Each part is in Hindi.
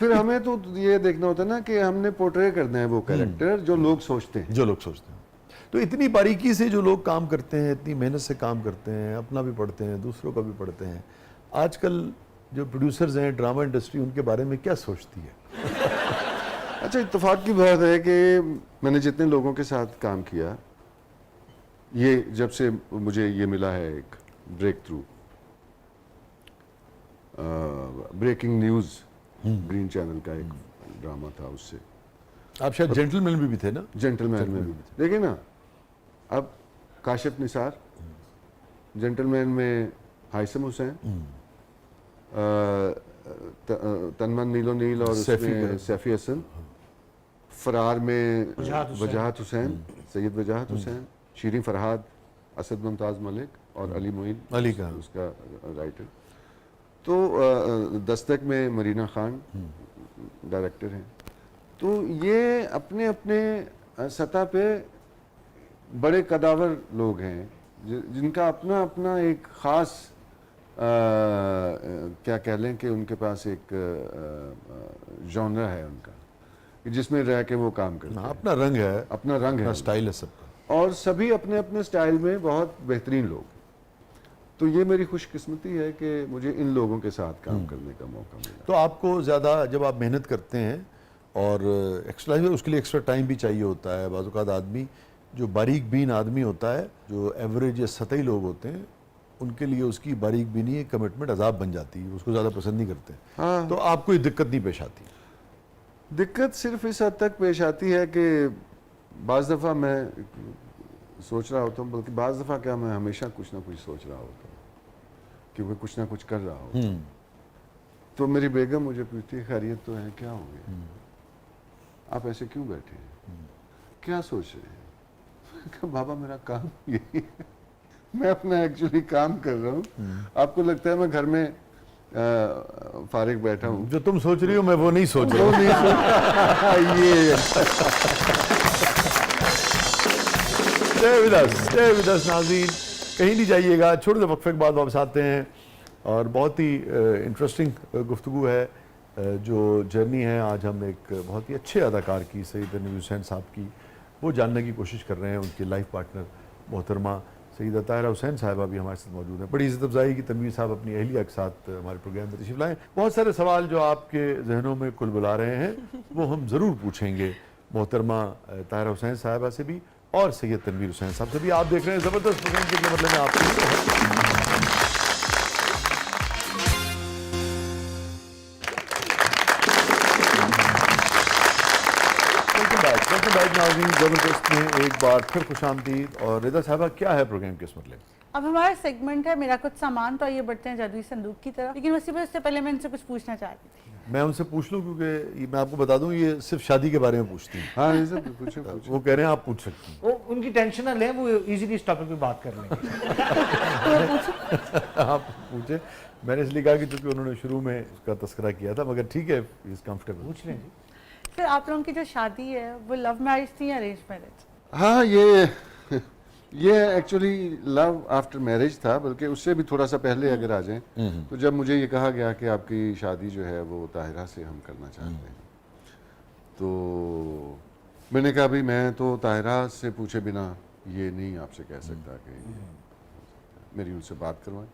फिर हमें तो ये देखना होता है ना कि हमने पोर्ट्रे करना है वो कैरेक्टर जो लोग सोचते हैं। जो लोग सोचते हैं। तो इतनी बारीकी से जो लोग काम करते हैं, इतनी मेहनत से काम करते हैं, अपना भी पढ़ते हैं, दूसरों का भी पढ़ते हैं, आजकल जो प्रोड्यूसर्स हैं, ड्रामा इंडस्ट्री, उनके बारे में क्या सोचती है? अच्छा, इत्तेफाक की बात है कि मैंने जितने लोगों के साथ काम किया, ये जब से मुझे ये मिला है एक break through, breaking news, green channel का एक ड्रामा था, उससे आप शायद जेंटलमैन भी थे ना? जेंटलमैन में भी देखिए ना, अब काशिफ निसार, जेंटलमैन में हाइसम हुसैन, तनमन नीलो नील और उसमें सैफी हसन, फरार में वजाहत हुसैन, सैयद वजाहत हुसैन, शीरीन फरहाद, असद मुमताज़ मलिक और अली मोइन अली का उसका राइटर। तो दस्तक में मरीना खान डायरेक्टर हैं। तो ये अपने अपने सतह पे बड़े कदावर लोग हैं जिनका अपना अपना एक ख़ास क्या कह लें कि उनके पास एक जॉनरा है उनका, जिसमें रह के वो काम करते हैं। अपना रंग है, अपना रंग है, स्टाइल है सबका, और सभी अपने अपने स्टाइल में बहुत बेहतरीन लोग। तो ये मेरी खुशकिस्मती है कि मुझे इन लोगों के साथ काम करने का मौका मिला। तो आपको ज़्यादा जब आप मेहनत करते हैं और एक्स्ट्रा, उसके लिए एक्स्ट्रा टाइम भी चाहिए होता है। बाज़ औक़ात आदमी जो बारीक बीन आदमी होता है, जो एवरेज या सतही लोग होते हैं, उनके लिए उसकी बारीक बीनी कमिटमेंट अजाब बन जाती है, उसको ज़्यादा पसंद नहीं करते। हाँ, तो आपको ये दिक्कत नहीं पेश आती? दिक्कत सिर्फ इस हद तक पेश आती है कि बाज़ दफ़ा मैं सोच रहा होता हूँ, बल्कि बाज़ दफ़ा क्या, मैं हमेशा कुछ ना कुछ सोच रहा होता हूँ, क्योंकि कुछ ना कुछ कर रहा होता हूँ। तो मेरी बेगम मुझे पूछती है, खैरियत तो है, क्या हो गया, आप ऐसे क्यों बैठे हैं, क्या सोच रहे हैं? बाबा मेरा काम यही है, मैं अपना एक्चुअली काम कर रहा हूँ। आपको लगता है मैं घर में फारिग बैठा हूँ? जो तुम सोच रही हो मैं वो नहीं सोच रहा हूँ। ये stay with us नाज़रीन, कहीं नहीं जाइएगा, छोटे से वक्फे के बाद वापस आते हैं और बहुत ही इंटरेस्टिंग गुफ्तगू है। जो जर्नी है, आज हम एक बहुत ही अच्छे अदाकार की, सैयद तनवीर हुसैन साहब की, वो जानने की कोशिश कर रहे हैं। उनकी लाइफ पार्टनर मोहतरमा सैयदा ताहिरा हुसैन साहिबा भी हमारे साथ मौजूद हैं। बड़ी इज़्ज़त अफ़ज़ाई की तनवीर साहब अपनी अहलिया के साथ हमारे प्रोग्राम में तशरीफ़ लाएँ। बहुत सारे सवाल जो आपके जहनों में कुल बुला रहे हैं, वो हम ज़रूर पूछेंगे मोहतरमा ताहिरा हुसैन साहिबा से भी और सैयद तनवीर हुसैन साहब से भी। आप देख रहे हैं ज़बरदस्त प्रोग्राम, के मतलब में आपको ज़बरदस्त में एक बार फिर खुशामदीद। और रिदा साहबा, क्या है प्रोग्राम के इस मतलब? अब हमारा सेगमेंट है मेरा कुछ सामान, तो आइए बढ़ते हैं जादुई संदूक की तरफ। लेकिन उससे पहले मैं इनसे कुछ पूछना चाहती थी। मैं उनसे पूछ लूँ, क्योंकि मैं आपको बता दूं ये सिर्फ शादी के बारे में पूछती हैं। हाँ, ये सब पूछे। वो कह रहे हैं आप पूछ सकती हैं। वो उनकी टेंशन ना लें, वो इजीली इस टॉपिक पे बात कर लेंगे। आप पूछे, मैंने इसलिए कहा कि चूंकि उन्होंने शुरू में इसका तस्करा किया था, मगर ठीक है, इज कंफर्टेबल। पूछ लें जी। फिर आप लोगों की जो शादी है वो लव मैरिज थी या अरेंज मैरिज? हाँ, ये एक्चुअली लव आफ्टर मैरिज था, बल्कि उससे भी थोड़ा सा पहले अगर आ जाएं, तो जब मुझे ये कहा गया कि आपकी शादी जो है वो ताहिरा से हम करना चाहते हैं, तो मैंने कहा भाई मैं तो ताहिरा से पूछे बिना ये नहीं आपसे कह सकता कि मेरी उनसे बात करवाएं।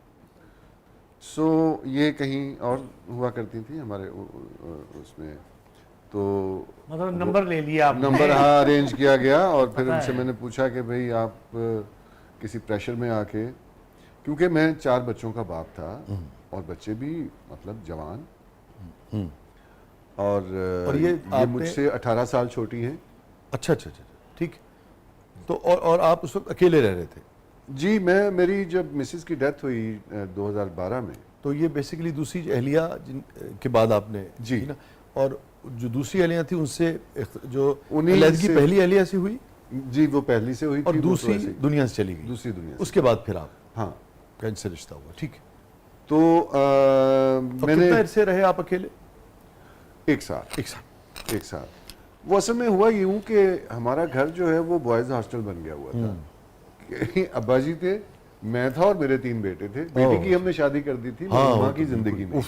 सो ये कहीं और हुआ करती थी हमारे उसमें, तो मतलब नंबर ले लिया आपने? नंबर हाँ अरेंज किया गया। और फिर उनसे मैंने पूछा कि भाई आप किसी प्रेशर में आके, क्योंकि मैं 4 बच्चों का बाप था और बच्चे भी मतलब जवान, और ये मुझसे 18 साल छोटी हैं। अच्छा, ठीक। तो और आप उस वक्त अकेले रह रहे थे? जी, मेरी जब मिसेस की डेथ हुई 2012 में, तो ये बेसिकली दूसरी अहलिया के बाद आपने जी ना, और जो दूसरी अहलिया थी उनसे जो उन्हीं पहली अहलिया से हुई? जी, वो पहली से हुई और थी, दूसरी दुनिया से चली गई। दूसरी दुनिया से। उसके बाद फिर आप हाँ का इनसे रिश्ता हुआ, ठीक है। तो मैंने कितना देर से रहे आप अकेले? 1 साल। वो असल में हुआ यूं कि हमारा घर जो है वो बॉयज हॉस्टल बन गया हुआ था। अब्बा जी थे, मैं था और मेरे 3 बेटे थे। बेटी की हमने शादी कर दी थी माँ की जिंदगी में।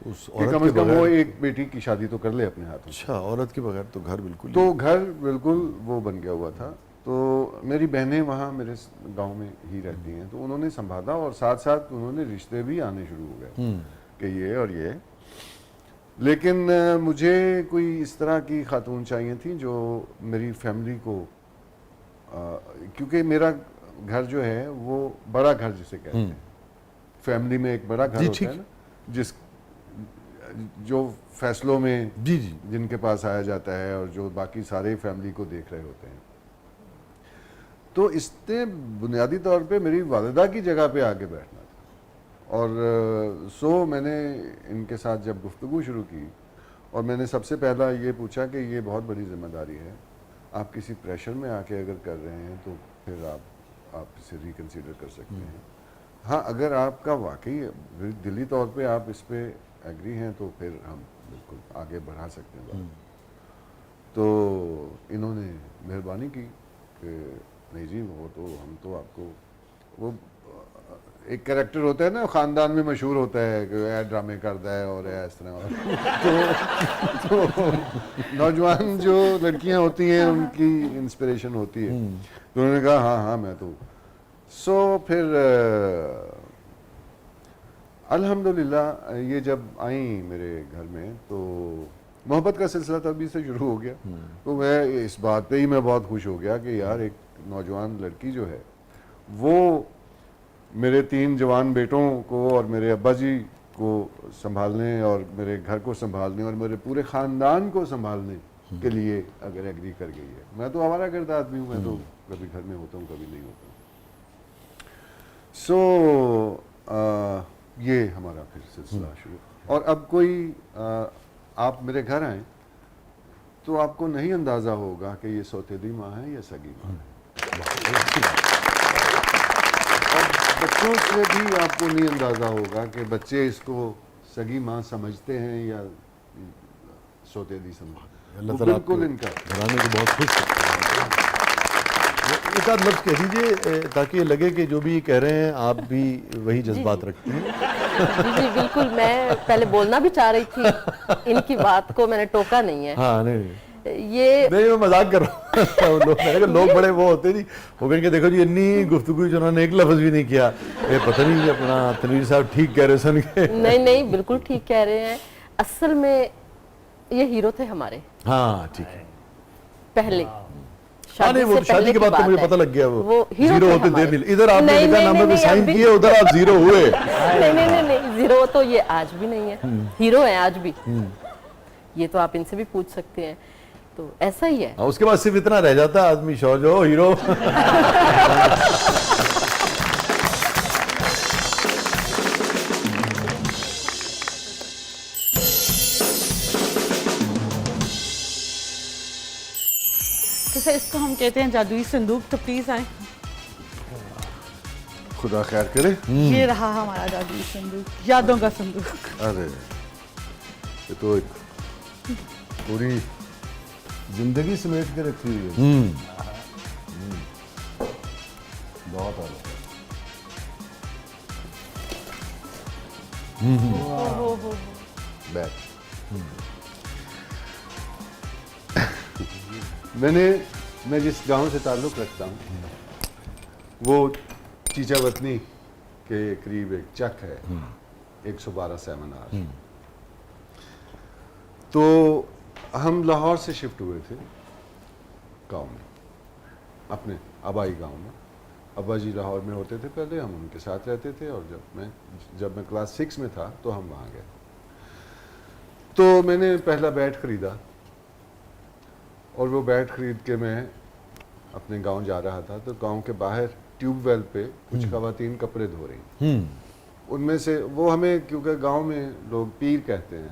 उस कि औरत कम के से कम वो बगैर। एक बेटी की शादी तो कर ले अपने हाथों से। अच्छा, औरत के बगैर तो घर बिल्कुल तो घर बिल्कुल वो बन गया हुआ था। तो मेरी बहनें वहाँ मेरे गांव में ही रहती हैं, तो उन्होंने संभाला और साथ साथ उन्होंने रिश्ते भी आने शुरू हो गए कि ये और ये। लेकिन मुझे कोई इस तरह की खातून चाहिए थी जो मेरी फैमिली को क्योंकि मेरा घर जो है वो बड़ा घर जिसे कहते हैं, फैमिली में एक बड़ा घर जी, होता ठीक। है ना, जिस जो फैसलों में जी जी जिनके पास आया जाता है और जो बाकी सारे फैमिली को देख रहे होते हैं। तो इसने बुनियादी तौर पे मेरी वालिदा की जगह पे आके बैठना था। और सो मैंने इनके साथ जब गुफ्तगू शुरू की और मैंने सबसे पहला ये पूछा कि ये बहुत बड़ी जिम्मेदारी है, आप किसी प्रेशर में आके अगर कर रहे हैं तो फिर आप इसे रिकंसीडर कर सकते हैं। हाँ, अगर आपका वाकई दिली तौर पे आप इस पे एग्री हैं तो फिर हम बिल्कुल आगे बढ़ा सकते हैं बात। तो इन्होंने मेहरबानी की कि नहीं जी, वो तो हम तो आपको, वो एक कैरेक्टर होता है ना ख़ानदान में मशहूर होता है कि ऐ ड्रामे करता है और ऐ इस तरह तो नौजवान जो लड़कियां होती हैं उनकी इंस्पिरेशन होती है। तो उन्होंने कहा हाँ हाँ मैं तो सो फिर अल्हम्दुलिल्लाह ये जब आई मेरे घर में तो मोहब्बत का सिलसिला तभी से शुरू हो गया। तो मैं इस बात पे ही मैं बहुत खुश हो गया कि यार एक नौजवान लड़की जो है वो मेरे 3 जवान बेटों को और मेरे अब्बा जी को संभालने और मेरे घर को संभालने और मेरे पूरे ख़ानदान को संभालने के लिए अगर एग्री कर गई है। मैं तो आवारा गर्द आदमी हूँ, मैं तो कभी घर में होता हूँ कभी नहीं होता हूँ। सो ये हमारा फिर सिलसिला शुरू। और अब कोई आप मेरे घर आएँ तो आपको नहीं अंदाज़ा होगा कि ये सौतेली माँ है या सगी माँ है। और बच्चों से भी आपको नहीं अंदाज़ा होगा कि बच्चे इसको सगी माँ समझते हैं या सौतेली समझते हैं। अल्लाह वो ताला बिल्कुल आपको इनका घराने को बहुत खुश करते हैं। एक आध लफ्ज़ कह दीजिए ताकि ये लगे कि जो भी कह रहे हैं आप भी वही जज्बात रखती हैं। जी जी बिल्कुल, मैं पहले बोलना भी चाह रही थी, इनकी बात को मैंने टोका नहीं है। हाँ नहीं ये नहीं, मैं मजाक कर रहा हूँ। मैंने कहा लोग बड़े वो होते नहीं, वो कहेंगे देखो जी इतनी गुफ्तगू जो उन्होंने एक लफ्ज़ भी नहीं किया, ये पता नहीं अपना तनवीर साहब ठीक कह रहे सन के। नहीं नहीं बिल्कुल ठीक कह रहे हैं। असल में ये हीरो थे हमारे हाँ ठीक है। पहले हाँ नहीं, वो से शादी पहले के की बाद तो बात मुझे है। पता लग गया वो हीरो जीरो थे होते हमारे। देर नहीं। इधर आपने नहीं, लिखा नहीं, नंबर पे नहीं, साइन अभी- किए, उधर आप जीरो हुए। नहीं नहीं नहीं नहीं, जीरो तो ये आज भी नहीं है, हीरो है आज भी। ये तो आप इनसे भी पूछ सकते हैं, तो ऐसा ही है। हाँ, उसके बाद सिर्फ इतना रह जाता है आदमी शौज हो हीरो। तो सर इसको हम कहते हैं जादुई संदूक। तो प्लीज आए, खुदा खैर करे। ये रहा हमारा जादुई संदूक, यादों का संदूक। अरे ये तो एक पूरी जिंदगी समेट के रखी हुई है। बहुत आला। बैठ। मैं जिस गांव से ताल्लुक़ रखता हूँ वो चीचावतनी के करीब एक चक है, 112 सेमिनार। तो हम लाहौर से शिफ्ट हुए थे गांव में, अपने आबाई गांव में। अब्बा जी लाहौर में होते थे पहले, हम उनके साथ रहते थे। और जब मैं क्लास 6 में था तो हम वहाँ गए। तो मैंने पहला बैट ख़रीदा और वो बैट ख़रीद के मैं अपने गांव जा रहा था। तो गांव के बाहर ट्यूबवेल पे कुछ ख़वातीन कपड़े धो रही। उनमें से वो हमें, क्योंकि गांव में लोग पीर कहते हैं,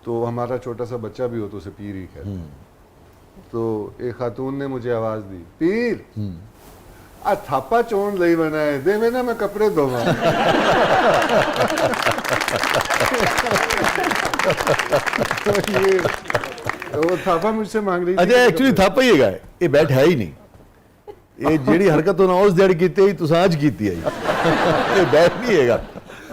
तो हमारा छोटा सा बच्चा भी हो तो उसे पीर ही कहते हैं। तो एक खातून ने मुझे आवाज़ दी, पीर आ थापा चोन लई बनाए दे, मैं ना मैं कपड़े धोवा। तो ये वो थापा मुझसे मांग रही थी। अच्छा एक्चुअली था ही है ये बैठ है ही नहीं, ये जेड़ी हरकत उन्हें उस दिहाड़ी की तुस आज की ये बैठ नहीं है।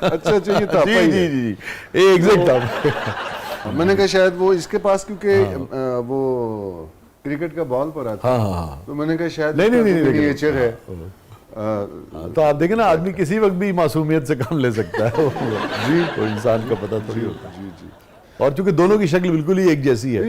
अच्छा ये तो आपका जी ही जी है। जी जी एग्जैक्ट आप मैंने कहा शायद वो इसके पास क्योंकि वो क्रिकेट का बॉल पड़ा था, हाँ हाँ तो मैंने कहा शायद नहीं, नहीं, इसका नहीं, कोई नहीं, नेचर है। हाँ, तो आप देखें ना आदमी किसी वक्त भी मासूमियत से काम ले सकता है जी, कोई इंसान का पता थोड़ी होता है जी जी और चूंकि दोनों की शक्ल बिल्कुल ही एक जैसी है